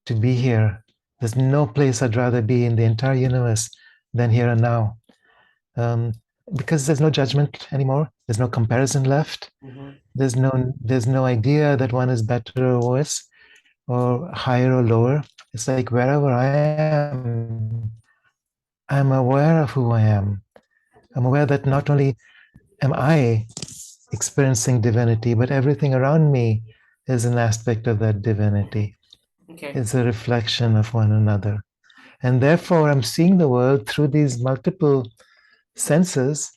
to be here. There's no place I'd rather be in the entire universe than here and now. Um, because there's no judgment anymore. There's no comparison left. mhm. There's no idea that one is better or worse, or higher or lower. It's like wherever I am, I'm aware of who I am. I'm aware that not only am I experiencing divinity, but everything around me is an aspect of that divinity. Okay. It's a reflection of one another. And therefore, I'm seeing the world through these multiple senses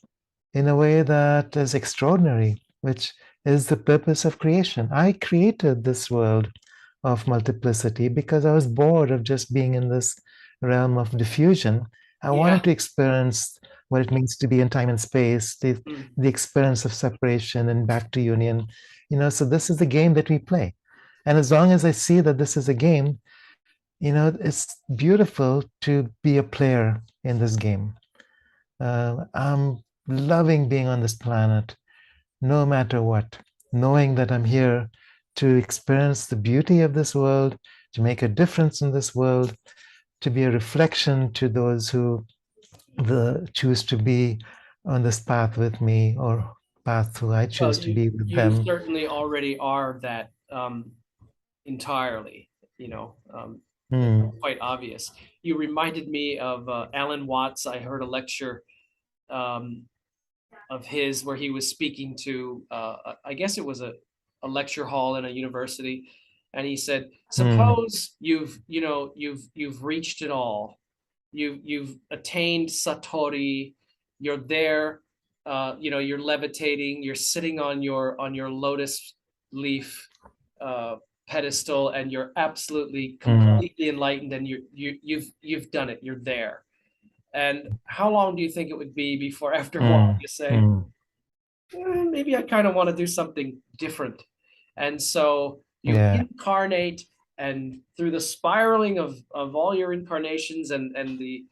in a way that is extraordinary, which is the purpose of creation. I created this world of multiplicity because I was bored of just being in this realm of diffusion. I Yeah. wanted to experience what it means to be in time and space, Mm. the experience of separation and back to union. So this is the game that we play. And as long as I see that this is a game, it's beautiful to be a player in this game. I'm loving being on this planet, no matter what, knowing that I'm here to experience the beauty of this world, to make a difference in this world, to be a reflection to those who choose to be on this path with me, or path who I Well, choose to you be with you them. certainly already are that entirely, it's Hmm. quite obvious. You reminded me of Alan Watts. I heard a lecture um, of his where he was speaking to, I guess it was a lecture hall in a university, and he said, Hmm. suppose you've reached it all. You've attained Satori, you're there, you're levitating, you're sitting on your lotus leaf, uh, pedestal and you're absolutely completely enlightened and you've done it. You're there. And how long do you think it would be before after a while you say, maybe I kind of want to do something different? And so you Yeah. incarnate, and through the spiraling of all your incarnations and the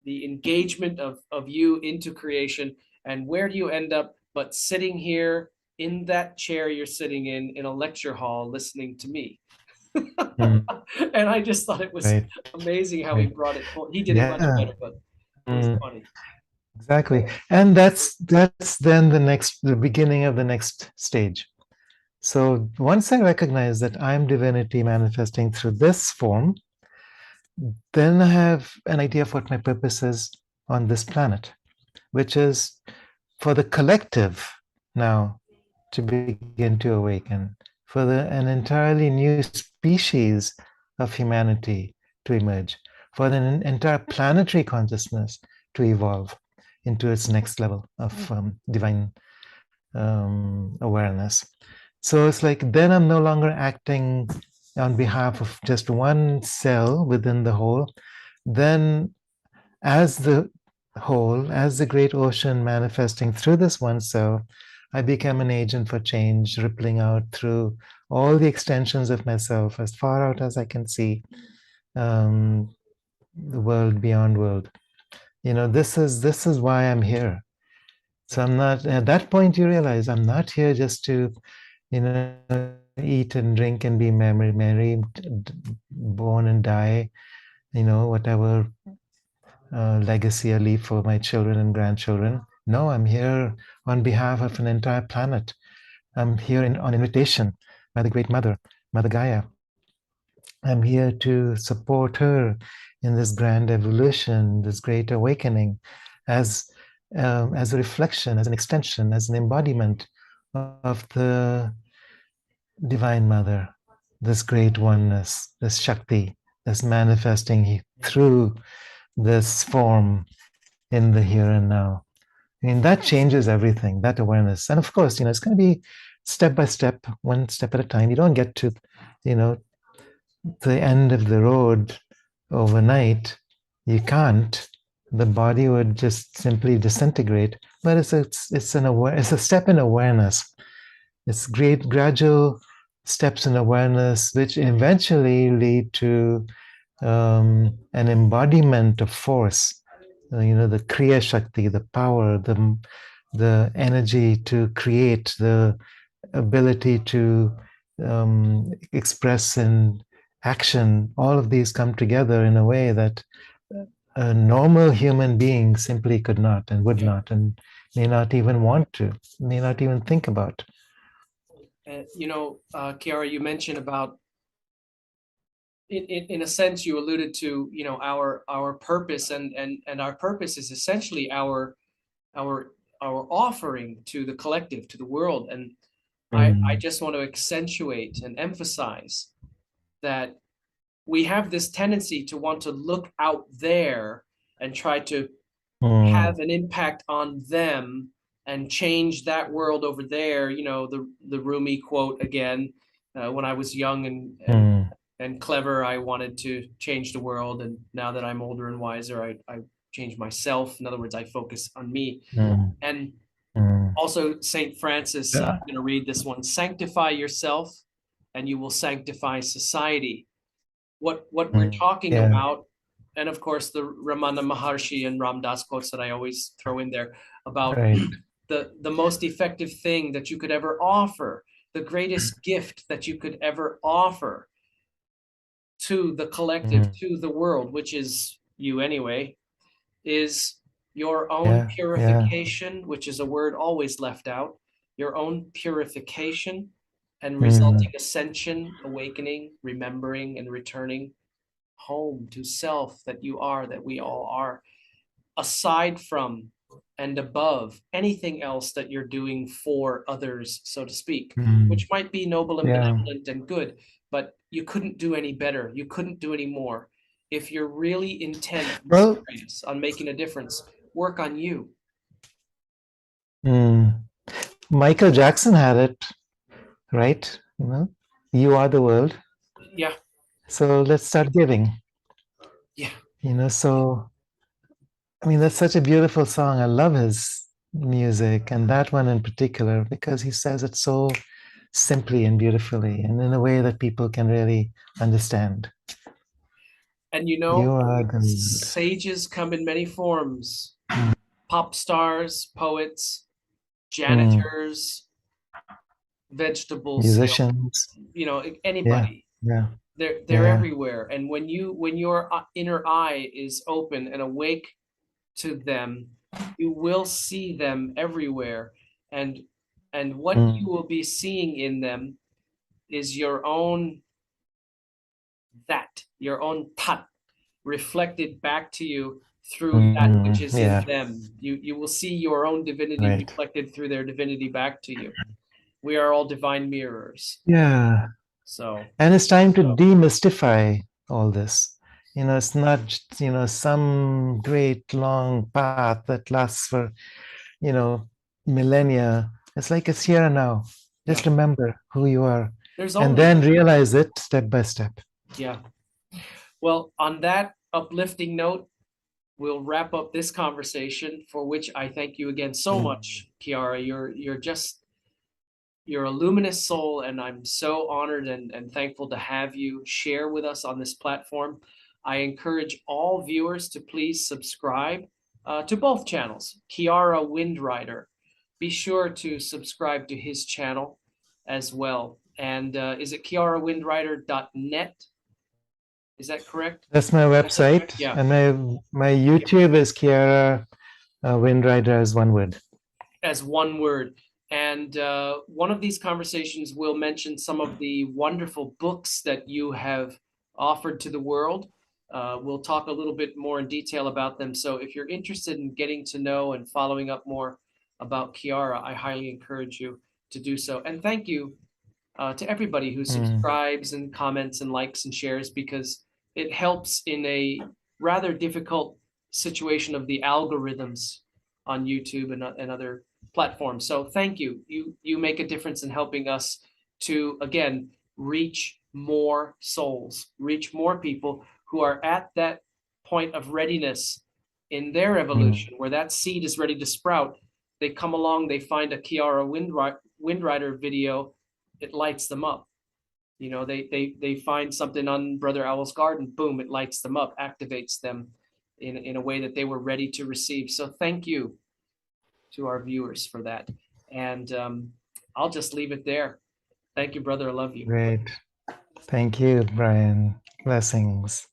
engagement of you into creation, and where do you end up but sitting here in that chair you're sitting in a lecture hall listening to me? And I just thought it was Right. amazing how he Right. brought it forward. He did it much Yeah. better, but it was funny. Exactly. And that's then the beginning of the next stage. So once I recognize that I'm divinity manifesting through this form, then I have an idea of what my purpose is on this planet, which is for the collective now to begin to awaken, for an entirely new species of humanity to emerge, for an entire planetary consciousness to evolve into its next level of divine awareness. So it's like then I'm no longer acting on behalf of just one cell within the whole. Then, as the whole, as the great ocean manifesting through this one cell, I become an agent for change, rippling out through all the extensions of myself as far out as I can see, the world beyond world. This is why I'm here. So I'm not, at that point you realize I'm not here just to, eat and drink and be merry, born and die, whatever legacy I leave for my children and grandchildren. No, I'm here on behalf of an entire planet. I'm here on invitation by the Great Mother, Mother Gaia. I'm here to support her in this grand evolution, this great awakening, as a reflection, as an extension, as an embodiment of the Divine Mother, this great oneness, this Shakti, that's manifesting through this form in the here and now. I mean, that changes everything, that awareness. And of course, it's going to be step by step, one step at a time. You don't get to, the end of the road overnight. You can't. The body would just simply disintegrate. But it's a step in awareness. It's great gradual steps in awareness, which eventually lead to an embodiment of force. The Kriya Shakti, the power, the energy to create, the ability to express in action. All of these come together in a way that a normal human being simply could not and would not, and may not even want to, may not even think about. Kiara, you mentioned about, in a sense, you alluded to, our purpose, and our purpose is essentially our offering to the collective, to the world. And I just want to accentuate and emphasize that we have this tendency to want to look out there and try to have an impact on them and change that world over there. The Rumi quote again, when I was young and clever, I wanted to change the world. And now that I'm older and wiser, I change myself. In other words, I focus on me. And also St. Francis, I'm going to read this one: sanctify yourself and you will sanctify society. What we're talking about, and of course the Ramana Maharshi and Ram Dass quotes that I always throw in there about the most effective thing that you could ever offer, the greatest gift that you could ever offer to the collective, to the world, which is you anyway, is your own purification, which is a word always left out, your own purification and resulting ascension, awakening, remembering, and returning home to self, that you are, that we all are, aside from and above anything else that you're doing for others, so to speak, which might be noble and benevolent and good, but you couldn't do any better. You couldn't do any more. If you're really intent and serious on making a difference, work on you. Michael Jackson had it, right? you are the world. Yeah. So let's start giving. Yeah. So I mean, that's such a beautiful song. I love his music, and that one in particular, because he says it so simply and beautifully and in a way that people can really understand. And You are the world. sages come in many forms. Pop stars, poets, Mm, janitors, vegetable sales, musicians. Yeah, anybody. yeah, They're yeah. everywhere. And when your inner eye is open and awake to them, you will see them everywhere. And what you Mm, will be seeing in them is your own your own tat reflected back to you through that which is in yeah, them. You will see your own divinity right. reflected through their divinity back to you. We are all divine mirrors. Yeah. So And it's time to demystify all this. It's not, some great long path that lasts for, you know, millennia. It's like it's here and now. yeah, Just remember who you are there's and only then realize it step by step. yeah. Well, on that uplifting note, we'll wrap up this conversation, for which I thank you again so much, Kiara. You're a luminous soul, and I'm so honored and thankful to have you share with us on this platform. I encourage all viewers to please subscribe to both channels. Kiara Windrider, be sure to subscribe to his channel as well. And is it kiarawindrider.net? Is that correct? That's my website, Yeah. and my YouTube is Kiara Windrider as one word. As one word. And one of these conversations will mention some of the wonderful books that you have offered to the world. We'll talk a little bit more in detail about them. So if you're interested in getting to know and following up more about Kiara, I highly encourage you to do so. And thank you to everybody who subscribes and comments and likes and shares, because it helps in a rather difficult situation of the algorithms on YouTube and other platforms. So thank you. You make a difference in helping us to, again, reach more souls, reach more people who are at that point of readiness in their evolution, where that seed is ready to sprout. They come along, they find a Kiara Windrider video, it lights them up. They find something on Brother Owl's garden, boom, it lights them up, activates them in a way that they were ready to receive. So thank you to our viewers for that. And I'll just leave it there. Thank you, brother. I love you. Great. Thank you, Brian. Blessings.